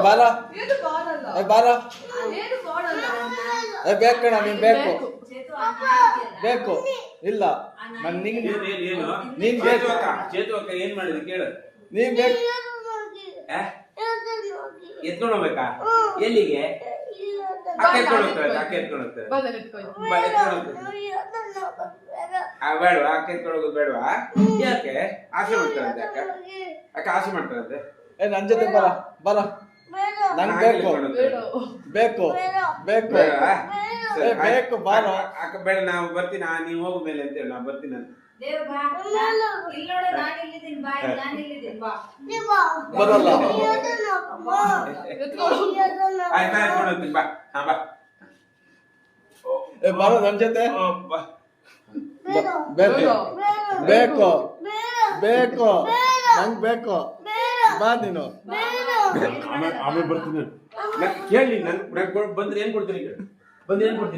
ಬಾರ ಇದು ಬಾರಲ್ಲ. ಬಾರ ಏನು ಬಾರಲ್ಲ. ಬೇಕಣ ನೀನ್ ಬೇಕು ಬೇಕು ಇಲ್ಲ ನನ್ ನೀನ್ ನೀನ್ ಬೇಕು ಚೇತು ಅಕ್ಕ ಏನ್ ಮಾಡಿದ್ರಿ ಕೇಳು. ನೀನ್ ಬೇಕು ಎತ್ಕೊಂಡು ಹೋಗ್ಬೇಕಾ ಎಲ್ಲಿಗೆ? ಅಕ್ಕ ಎತ್ಕೊಂಡು ಹೋಗ್ತಾರೆ, ಅಕ್ಕ ಎತ್ಕೊಂಡು ಹೋಗ್ತಾರೆ. ಬಂದಲ್ಲಿ ಇಟ್ಕೊಳ್ಳಿ. ಬೇಡವಾ? ಅಕ್ಕ ಎತ್ಕೊಂಡು ಹೋಗೋದು ಬೇಡವಾ? ಯಾಕೆ ಆಸೆ ಮಾಡ್ತಾರಂತೆ ಅಕ್ಕ? ಅಕ್ಕ ಆಸೆ ಮಾಡ್ತಾರಂತೆ. ನನ್ ಜೊತೆ ಬರ ಬರ ನಂಗ್ ಬೇಕು ಬೇಕು ಬೇಕು ಬೇಕು ಬಾರ ಅಕ್ಕ ಬೇಡ ನಾವು ಬರ್ತೀನಿ, ನೀವು ಹೋಗೋ ಮೇಲೆ ಅಂತೇಳಿ ನಾವು ಬರ್ತೀನಿ ಅಂತ. ಬರಲ್ಲ ಆಯ್ತಾ ಎತ್ಕೊಂಡು ಹೋಗ್ತೀನಿ ಬಾ. ಹಾ ಬಾ ಬಾರ ನನ್ ಜೊತೆ ಬಾ. ಬೇಕು ಬೇಕು ಬೇಕು ನಂಗ್ ಬೇಕು ಬಾ ನೀನು ಆಮೇಲೆ ಬರ್ತೀನಿ. ಕೇಳಿ ನನ್ ಬಂದ್ರೆ ಏನ್ ಕೊಡ್ತೀನಿ? ಬಂದ್ರೆ ಏನ್ ಕೊಡ್ತೀನಿ?